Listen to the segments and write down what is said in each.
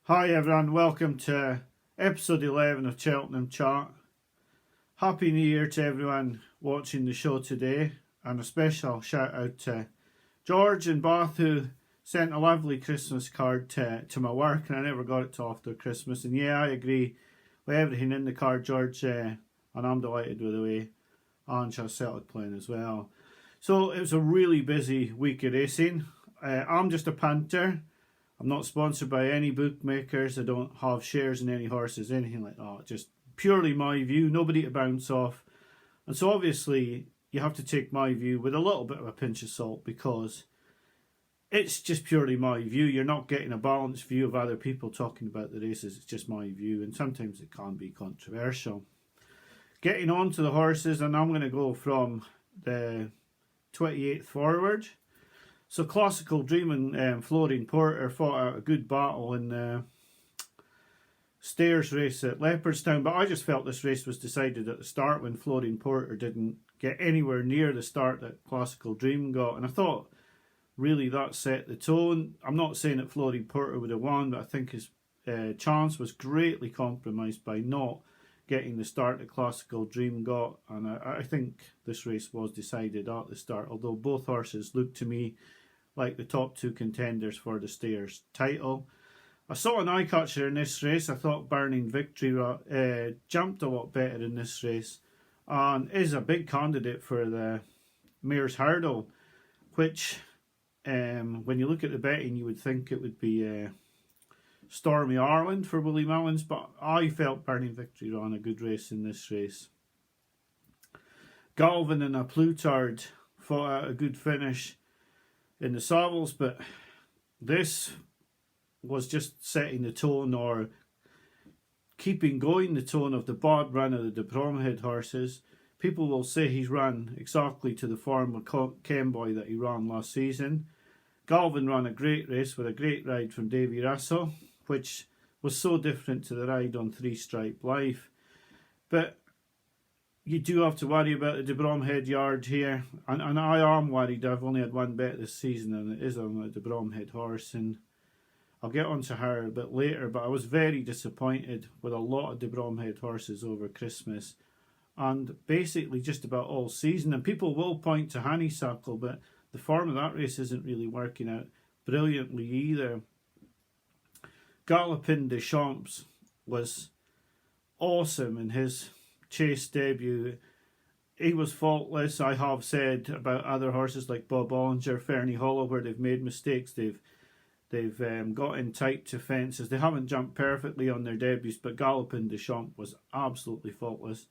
Hi everyone, welcome to episode 11 of Cheltenham Chat. Happy New Year to everyone watching the show today, and a special shout out to George in Bath, who sent a lovely Christmas card to my work, and I never got it till after Christmas. And yeah, I agree with everything in the card, George, and I'm delighted with the way Ange Celtic playing as well. So it was a really busy week of racing. I'm just a punter. I'm not sponsored by any bookmakers. I don't have shares in any horses, anything like that. Just purely my view, nobody to bounce off. And so obviously you have to take my view with a little bit of a pinch of salt, because it's just purely my view. You're not getting a balanced view of other people talking about the races. It's just my view, and sometimes it can be controversial. Getting on to the horses, and I'm going to go from the 28th forward. So Classical Dream and Florine Porter fought out a good battle in the Stairs race at Leopardstown, but I just felt this race was decided at the start when Florine Porter didn't get anywhere near the start that Classical Dream got, and I thought really that set the tone. I'm not saying that Florine Porter would have won, but I think his chance was greatly compromised by not getting the start that Classical Dream got, and I think this race was decided at the start, although both horses looked to me like the top two contenders for the Stairs title. I saw an eye-catcher in this race. I thought Burning Victory jumped a lot better in this race and is a big candidate for the Mayor's Hurdle, which when you look at the betting you would think it would be Stormy Ireland for Willie Mullins, but I felt Burning Victory ran a good race in this race. Galvin and a Plutard fought out a good finish in the Savills, but this was just setting the tone, or keeping going the tone, of the bad run of the De Bromhead horses. People will say he's run exactly to the form of Kemboy that he ran last season. Galvin ran a great race with a great ride from Davy Russell, which was so different to the ride on Three Stripe Life. But you do have to worry about the De Bromhead yard here, and I am worried. I've only had one bet this season, and it is on a De Bromhead horse, and I'll get onto her a bit later, but I was very disappointed with a lot of De Bromhead horses over Christmas, and basically just about all season. And people will point to Honeysuckle, but the form of that race isn't really working out brilliantly either. Galopin des Champs was awesome in his chase debut. He was faultless. I have said about other horses like Bob Ollinger, Fernie Hollow, where they've made mistakes. They've got in tight to fences. They haven't jumped perfectly on their debuts, but Galopin des Champs was absolutely faultless.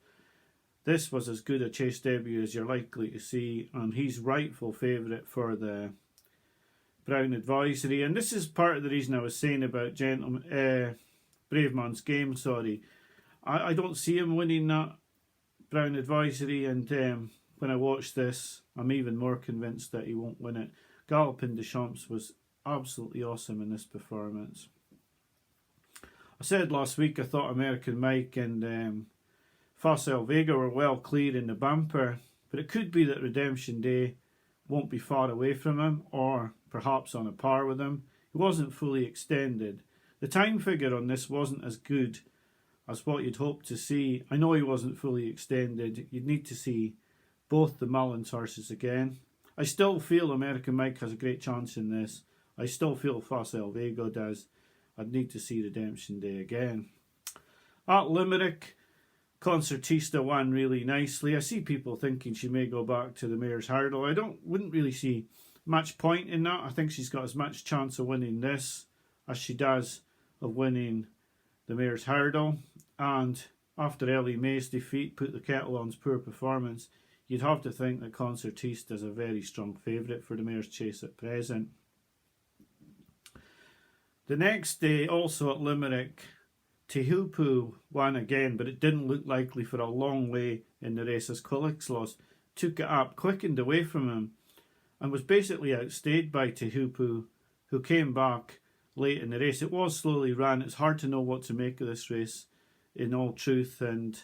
This was as good a chase debut as you're likely to see, and he's rightful favourite for the Brown Advisory. And this is part of the reason I was saying about Brave Man's Game. I don't see him winning that Brown Advisory, and when I watch this, I'm even more convinced that he won't win it. Galopin des Champs was absolutely awesome in this performance. I said last week I thought American Mike and Facile Vega were well clear in the bumper, but it could be that Redemption Day won't be far away from him, or perhaps on a par with him. He wasn't fully extended. The time figure on this wasn't as good as what you'd hope to see. I know he wasn't fully extended. You'd need to see both the Mullins horses again. I still feel American Mike has a great chance in this. I still feel Facile Vega does. I'd need to see Redemption Day again. At Limerick, Concertista won really nicely. I see people thinking she may go back to the Mayor's Hurdle. I wouldn't really see much point in that. I think she's got as much chance of winning this as she does of winning the Mayor's Hurdle. And after Ellie Mae's defeat put the kettle on's poor performance, you'd have to think that Concertista is a very strong favourite for the Mayor's Chase at present. The next day, also at Limerick, Tehupu won again, but it didn't look likely for a long way in the race, as Quilixlos took it up, quickened away from him, and was basically outstayed by Tehupu, who came back late in the race. It was slowly run. It's hard to know what to make of this race, in all truth, and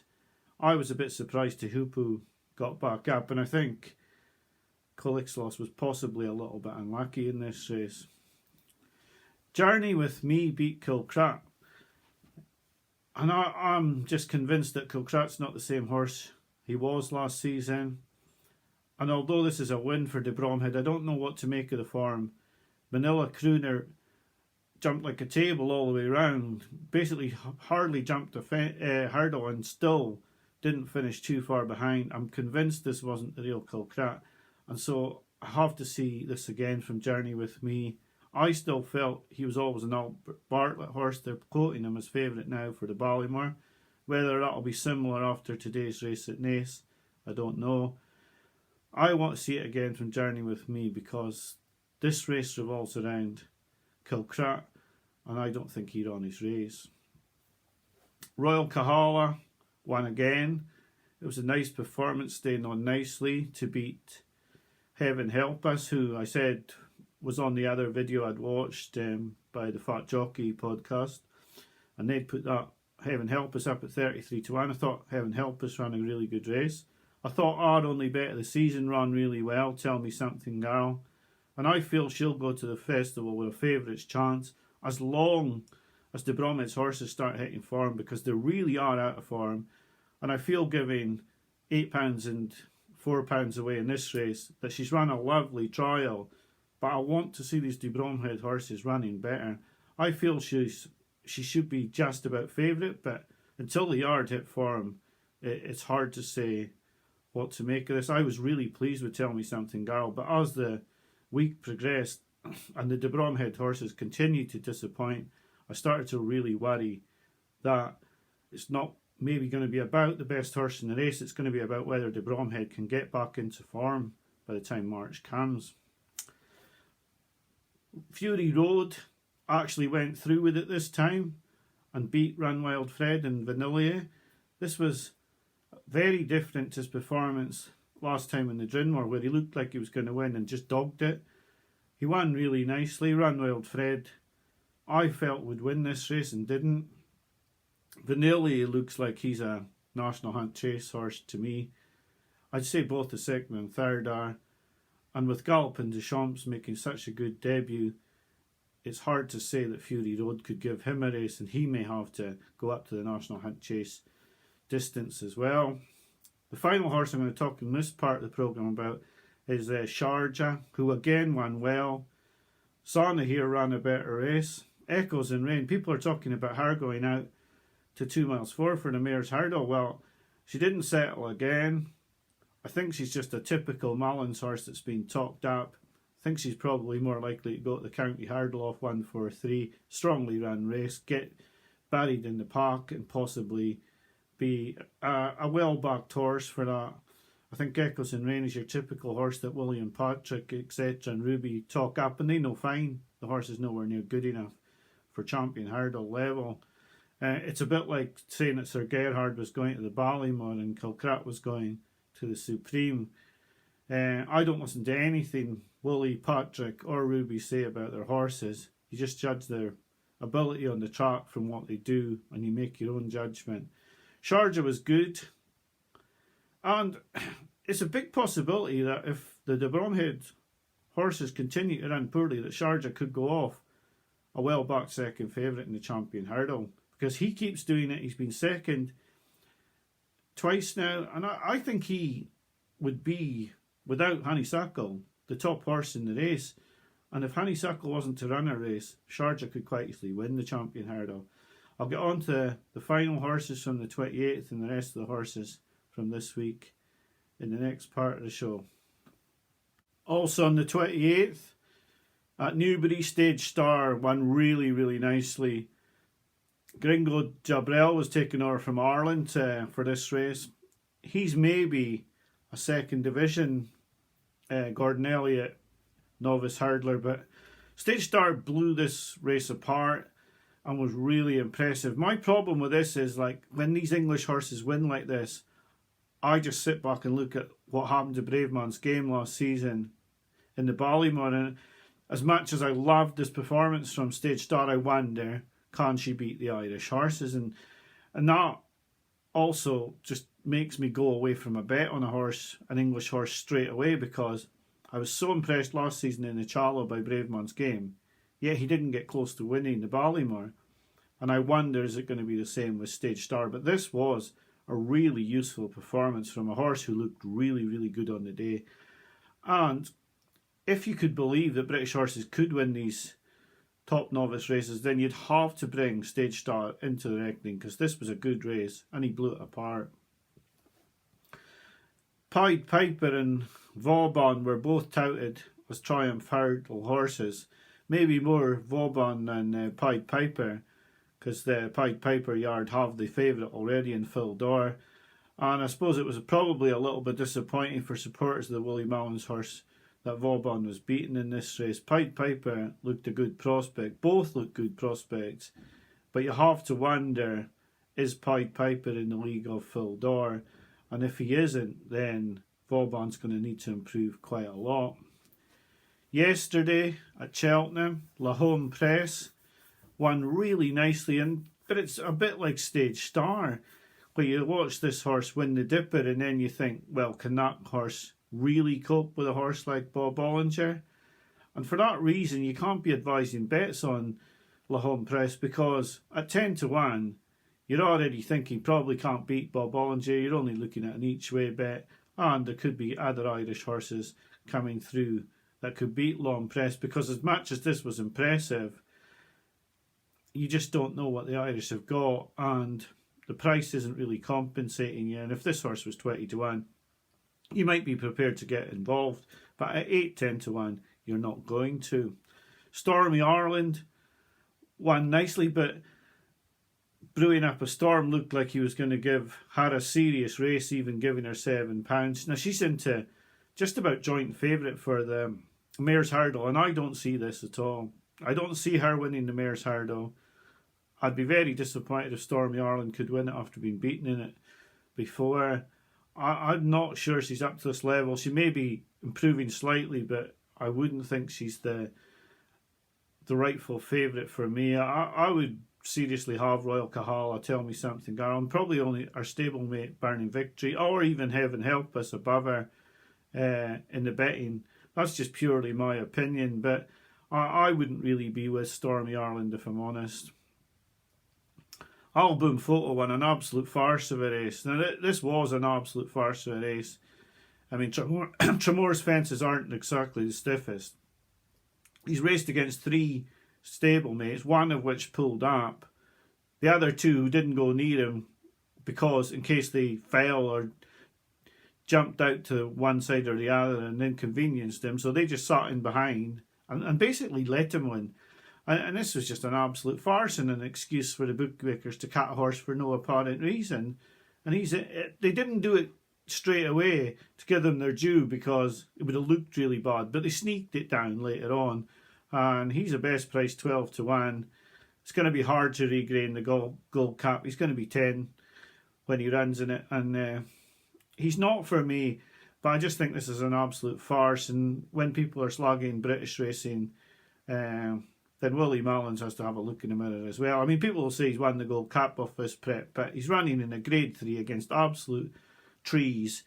I was a bit surprised Tehupu got back up, and I think Quilixlos was possibly a little bit unlucky in this race. Journey with Me beat Kilcrat. And I'm just convinced that Kilcrat's not the same horse he was last season. And although this is a win for De Bromhead, I don't know what to make of the form. Manila Crooner jumped like a table all the way round. Basically hardly jumped a hurdle and still didn't finish too far behind. I'm convinced this wasn't the real Kilcrat. And so I have to see this again from Journey with Me. I still felt he was always an Albert Bartlett horse. They're quoting him as favourite now for the Ballymore. Whether that'll be similar after today's race at Naas, I don't know. I want to see it again from Journey with Me because this race revolves around Kilcrat and I don't think he'd on his race. Royal Kahala won again. It was a nice performance, staying on nicely to beat Heaven Help Us, who I said was on the other video I'd watched by the Fat Jockey podcast, and they'd put that Heaven Help Us up at 33-1. I thought Heaven Help Us ran a really good race. I thought Our Only Bet of the Season ran really well, Tell Me Something Girl, and I feel she'll go to the festival with a favourite's chance as long as De Bromhead's horses start hitting form, because they really are out of form. And I feel giving £8 and £4 away in this race that she's run a lovely trial, but I want to see these De Bromhead horses running better. I feel she should be just about favourite, but until the yard hit form, it's hard to say what to make of this. I was really pleased with Tell Me Something Girl, but as the week progressed and the De Bromhead horses continued to disappoint, I started to really worry that it's not maybe going to be about the best horse in the race. It's going to be about whether De Bromhead can get back into form by the time March comes. Fury Road actually went through with it this time and beat Run Wild Fred and Vanillier. This was very different to his performance last time in the Drinmore, where he looked like he was going to win and just dogged it. He won really nicely. Run Wild Fred, I felt, would win this race and didn't. Vanillier looks like he's a National Hunt Chase horse to me. I'd say both the second and third are. And with Gallup and Deschamps making such a good debut, it's hard to say that Fury Road could give him a race, and he may have to go up to the National Hunt Chase distance as well. The final horse I'm going to talk in this part of the programme about is Sharjah, who again won well. Sana here ran a better race. Echoes in Rain. People are talking about her going out to 2 miles 4 for the Mayor's Hurdle. Well, she didn't settle again. I think she's just a typical Mullins horse that's been topped up. I think she's probably more likely to go to the County Hurdle off 143. Strongly run race, get buried in the park and possibly be a well-backed horse for that. I think Echoes in Rain is your typical horse that William Patrick, etc. and Ruby talk up, and they know fine. The horse is nowhere near good enough for champion hurdle level. It's a bit like saying that Sir Gerhard was going to the Ballymore and Kilcrat was going to the Supreme. I don't listen to anything Willie, Patrick or Ruby say about their horses. You just judge their ability on the track from what they do, and you make your own judgment. Sharjah was good, and it's a big possibility that if the De Bromhead horses continue to run poorly, that Sharjah could go off a well-backed second favourite in the champion hurdle, because he keeps doing it. He's been second twice now, and I think he would be, without Honeysuckle, the top horse in the race. And if Honeysuckle wasn't to run a race, Sharjah could quite easily win the champion hurdle. I'll get on to the final horses from the 28th and the rest of the horses from this week in the next part of the show. Also on the 28th, at Newbury, Stage Star won really, really nicely. Gringo Jabrel was taken over from Ireland for this race. He's maybe a second division Gordon Elliott novice hurdler, but Stage Star blew this race apart and was really impressive. My problem with this is, like, when these English horses win like this, I just sit back and look at what happened to Braveman's Game last season in the Ballymore, and as much as I loved this performance from Stage Star, I wonder, can she beat the Irish horses? And that also just makes me go away from a bet on a horse, an English horse, straight away, because I was so impressed last season in the Challow by Braveman's Game. yet he didn't get close to winning the Ballymore. And I wonder, is it going to be the same with Stage Star? But this was a really useful performance from a horse who looked really, really good on the day. And if you could believe that British horses could win these top novice races, then you'd have to bring Stage Star into the reckoning, because this was a good race and he blew it apart. Pied Piper and Vauban were both touted as Triumph hurdle horses, maybe more Vauban than Pied Piper, because the Pied Piper yard have the favourite already in Phil Dor. And I suppose it was probably a little bit disappointing for supporters of the Willie Mullins horse that Vauban was beaten in this race. Pied Piper looked a good prospect. Both looked good prospects. But you have to wonder, is Pied Piper in the league of Phil Dor? And if he isn't, then Vauban's going to need to improve quite a lot. Yesterday at Cheltenham, La Home Press won really nicely, but it's a bit like Stage Star, where you watch this horse win the Dipper and then you think, well, can that horse really cope with a horse like Bob Bollinger? And for that reason, you can't be advising bets on La Home Press, because at 10 to 1, you're already thinking probably can't beat Bob Bollinger. You're only looking at an each way bet, and there could be other Irish horses coming through that could beat La Home Press, because as much as this was impressive, you just don't know what the Irish have got, and the price isn't really compensating you. And if this horse was 20 to 1, you might be prepared to get involved, but at 8, 10 to 1, you're not going to. Stormy Ireland won nicely, but brewing up a storm looked like he was going to give her a serious race, even giving her £7. Now she's into just about joint favourite for the Mayor's Hurdle, and I don't see this at all. I don't see her winning the Mayor's Hurdle. I'd be very disappointed if Stormy Ireland could win it after being beaten in it before. I'm not sure she's up to this level. She may be improving slightly, but I wouldn't think she's the rightful favourite for me. I would seriously have Royal Kahala, Tell Me Something Girl, and probably only our stablemate Burning Victory, or even Heaven Help Us above her in the betting. That's just purely my opinion, but I wouldn't really be with Stormy Ireland if I'm honest. Alboom Photo won an absolute farce of a race. Now this was an absolute farce of a race. I mean, Tremore's fences aren't exactly the stiffest. He's raced against 3 stablemates, one of which pulled up. The other 2 didn't go near him because in case they fell or jumped out to one side or the other and inconvenienced him, so they just sat in behind and basically let him win. And this was just an absolute farce and an excuse for the bookmakers to cut a horse for no apparent reason. And they didn't do it straight away to give them their due, because it would have looked really bad, but they sneaked it down later on. And he's a best price 12 to 1. It's going to be hard to regain the gold cap. He's going to be 10 when he runs in it. And he's not for me, but I just think this is an absolute farce. And when people are slagging British racing, then Willie Mullins has to have a look in the mirror as well. I mean, people will say he's won the gold cap off this prep, but he's running in a grade 3 against absolute trees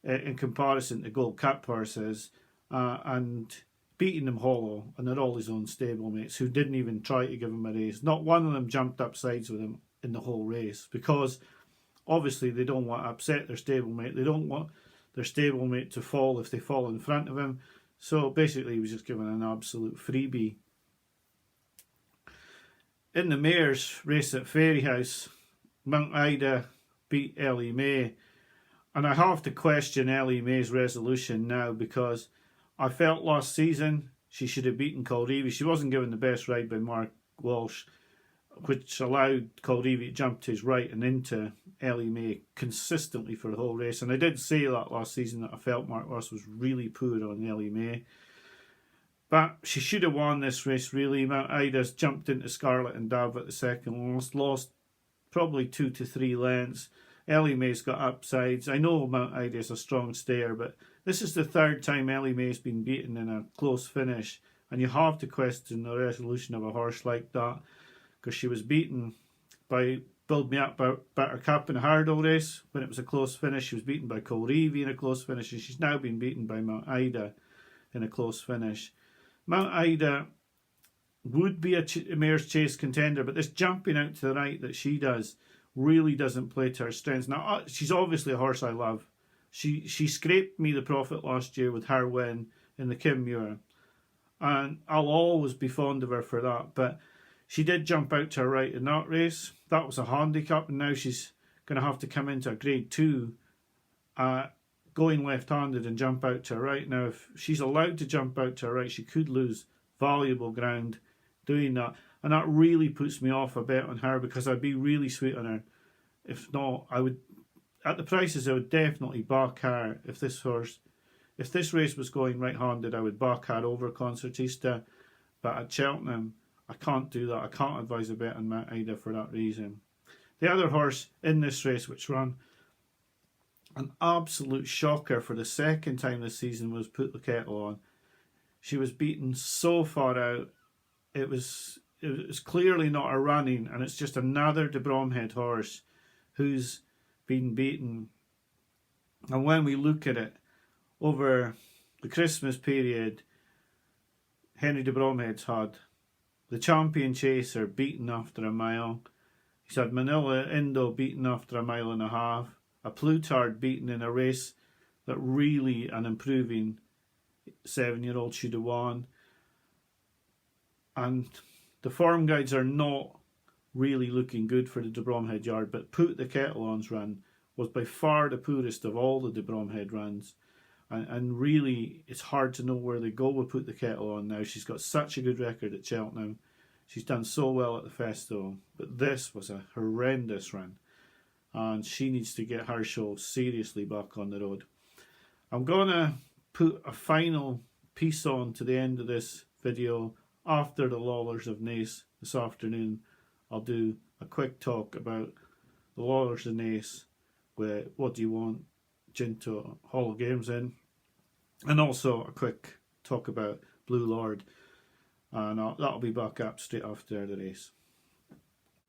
in comparison to gold cap horses, and beating them hollow, and they're all his own stablemates who didn't even try to give him a race. Not one of them jumped up sides with him in the whole race, because obviously they don't want to upset their stablemate. They don't want their stablemate to fall if they fall in front of him. So basically he was just given an absolute freebie. In the mayor's race at Fairyhouse, Mount Ida beat Ellie May. And I have to question Ellie May's resolution now, because I felt last season she should have beaten Colreevy. She wasn't given the best ride by Mark Walsh, which allowed Colreevy to jump to his right and into Ellie May consistently for the whole race. And I did say that last season, that I felt Mark Walsh was really poor on Ellie May. But she should have won this race, really. Mount Ida's jumped into Scarlet and Dove at the second, lost probably 2 to 3 lengths. Ellie May's got upsides. I know Mount Ida's a strong stayer, but this is the 3rd time Ellie May's been beaten in a close finish, and you have to question the resolution of a horse like that, because she was beaten by Build Me Up Buttercup in a hurdle race when it was a close finish. She was beaten by Colreevy in a close finish, and she's now been beaten by Mount Ida in a close finish. Mount Ida would be a mare's chase contender, but this jumping out to the right that she does really doesn't play to her strengths. Now, she's obviously a horse I love. She scraped me the profit last year with her win in the Kinmure, and I'll always be fond of her for that. But she did jump out to her right in that race. That was a handicap, and now she's going to have to come into a Grade 2 going left-handed and jump out to her right. Now, if she's allowed to jump out to her right, she could lose valuable ground doing that. And that really puts me off a bet on her, because I'd be really sweet on her. If not, I would, at the prices, I would definitely back her. If this race was going right-handed, I would back her over Concertista. But at Cheltenham, I can't do that. I can't advise a bet on Matt Ida for that reason. The other horse in this race, which ran an absolute shocker for the second time this season, was Put the Kettle On. She was beaten so far out. It was clearly not a running, and it's just another de Bromhead horse who's been beaten. And when we look at it over the Christmas period, Henry de Bromhead's had the Champion Chaser beaten after a mile. He's had Manila Indo beaten after a mile and a half. A Plutard beaten in a race that really an improving 7-year-old should have won. And the form guides are not really looking good for the de Bromhead yard, but Put the Kettle On's run was by far the poorest of all the de Bromhead runs. And really, it's hard to know where they go with Put the Kettle On now. She's got such a good record at Cheltenham. She's done so well at the festival. But this was a horrendous run, and she needs to get her show seriously back on the road. I'm going to put a final piece on to the end of this video after the Lawlers of Naas this afternoon. I'll do a quick talk about the Lawlers of Naas with What Do You Want Ginto Hall of Games in, and also a quick talk about Blue Lord, and that'll be back up straight after the race.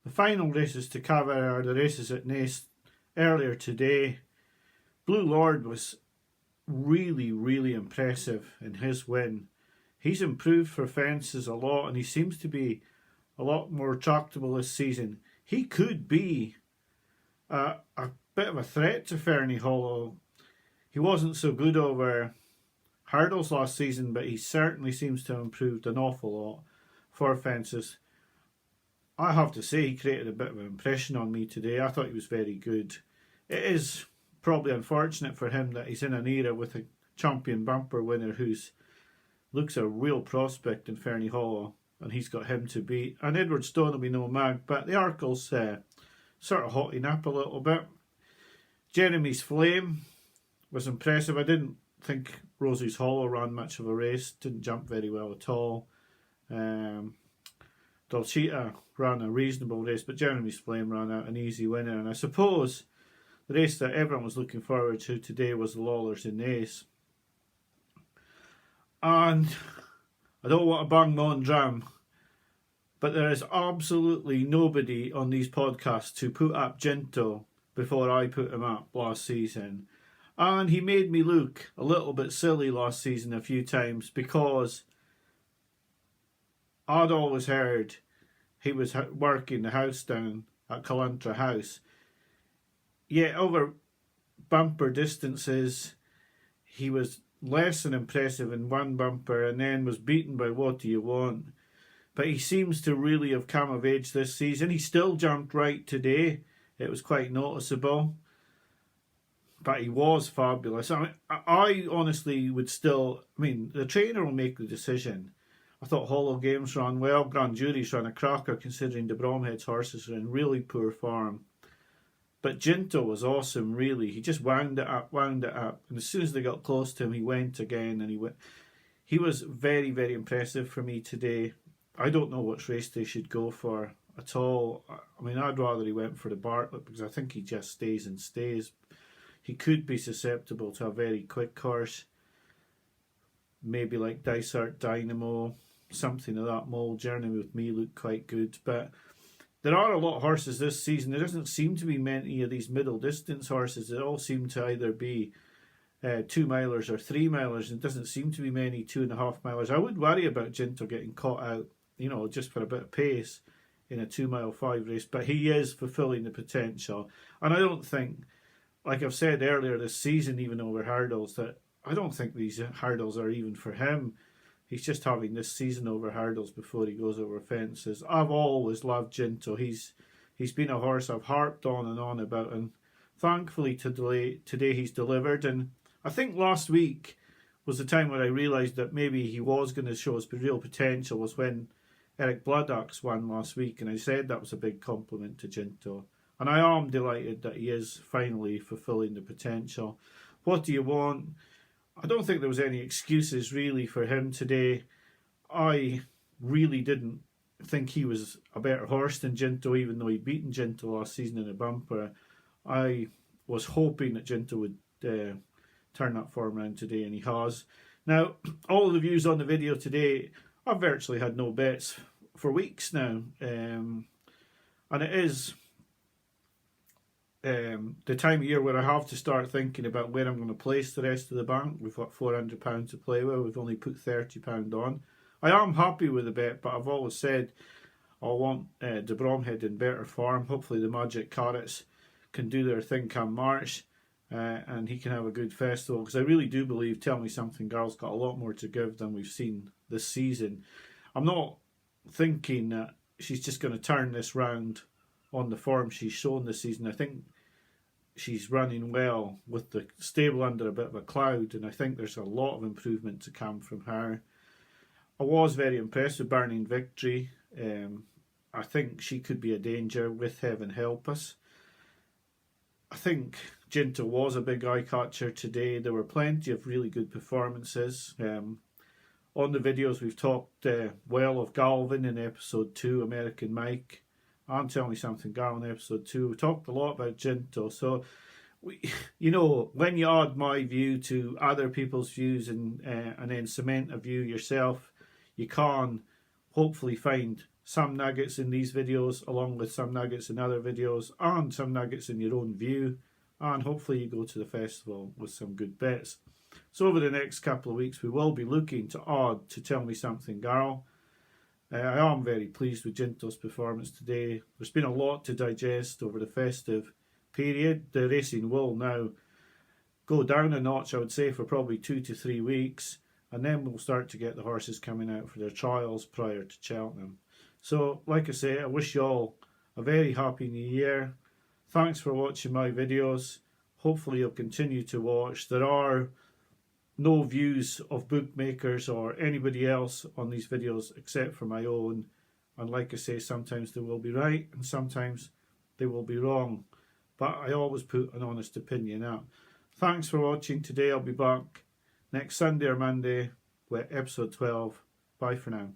The final races to cover are the races at Naas earlier today. Blue Lord was really, really impressive in his win. He's improved for fences a lot, and he seems to be a lot more tractable this season. He could be a bit of a threat to Fernie Hollow. He wasn't so good over hurdles last season, but he certainly seems to have improved an awful lot for fences. I have to say, he created a bit of an impression on me today. I thought he was very good. It is probably unfortunate for him that he's in an era with a champion bumper winner who's looks a real prospect in Fernie Hollow, and he's got him to beat. And Edward Stone will be no mag, but the Arkle's sort of hotting up a little bit. Jeremy's Flame was impressive. I didn't think Rosie's Hollow ran much of a race. Didn't jump very well at all. Dolcita ran a reasonable race, but Jeremy's Flame ran out an easy winner. And I suppose the race that everyone was looking forward to today was the Lawlers in Naas. And I don't want to bang my own drum, but there is absolutely nobody on these podcasts who put up Ginto before I put him up last season. And he made me look a little bit silly last season a few times, because I'd always heard he was working the house down at Calantra House. Yet over bumper distances, he was less than impressive in one bumper, and then was beaten by What Do You Want. But he seems to really have come of age this season. He still jumped right today. It was quite noticeable. But he was fabulous. I honestly would still... the trainer will make the decision. I thought Hollow Games ran well. Grand Jury's ran a cracker, considering de Bromhead's horses are in really poor form. But Ginto was awesome, really. He just wound it up. And as soon as they got close to him, he went again. And he was very, very impressive for me today. I don't know which race they should go for at all. I'd rather he went for the Bartlett, because I think he just stays and stays. He could be susceptible to a very quick horse. Maybe like Dysart Dynamo, something of that mould. Journey with Me looked quite good. But there are a lot of horses this season. There doesn't seem to be many of these middle distance horses. They all seem to either be 2-milers or 3-milers. And it doesn't seem to be many 2.5-milers. I would worry about Ginto getting caught out. just for a bit of pace in a 2 mile 5 race. But he is fulfilling the potential. And I don't think, like I've said earlier this season, even over hurdles, that I don't think these hurdles are even for him. He's just having this season over hurdles before he goes over fences. I've always loved Ginto. He's been a horse I've harped on and on about, and thankfully today he's delivered. And I think last week was the time when I realised that maybe he was going to show his real potential, was when Eric Bloodaxe won last week, and I said that was a big compliment to Ginto. And I am delighted that he is finally fulfilling the potential. What do you want? I don't think there was any excuses really for him today. I really didn't think he was a better horse than Ginto, even though he'd beaten Ginto last season in a bumper. I was hoping that Ginto would turn that form around today, and he has. Now, all of the views on the video today, I've virtually had no bets for weeks now, and it is the time of year where I have to start thinking about where I'm going to place the rest of the bank. We've got £400 to play with. We've only put £30 on. I am happy with the bet, but I've always said I want De Bromhead in better form. Hopefully the Magic Carrots can do their thing come March, and he can have a good festival, because I really do believe Tell Me Something Girl's got a lot more to give than we've seen this season. I'm not thinking that she's just going to turn this round on the form she's shown this season. I think she's running well with the stable under a bit of a cloud, and I think there's a lot of improvement to come from her. I was very impressed with Burning Victory. I think she could be a danger with Heaven Help Us. I think Ginto was a big eye-catcher today. There were plenty of really good performances. On the videos we've talked well of Galvin in episode 2, American Mike, and Tell Me Something Girl in episode 2. We talked a lot about Ginto. So, when you add my view to other people's views and then cement a view yourself, you can hopefully find some nuggets in these videos, along with some nuggets in other videos, and some nuggets in your own view. And hopefully you go to the festival with some good bets. So over the next couple of weeks, we will be looking to add to Tell Me Something Girl. I am very pleased with Ginto's performance today. There's been a lot to digest over the festive period. The racing will now go down a notch, I would say, for probably 2 to 3 weeks, and then we'll start to get the horses coming out for their trials prior to Cheltenham. So, like I say, I wish you all a very happy new year. Thanks for watching my videos. Hopefully you'll continue to watch. There are no views of bookmakers or anybody else on these videos except for my own. And like I say, sometimes they will be right and sometimes they will be wrong. But I always put an honest opinion out. Thanks for watching today. I'll be back next Sunday or Monday with episode 12. Bye for now.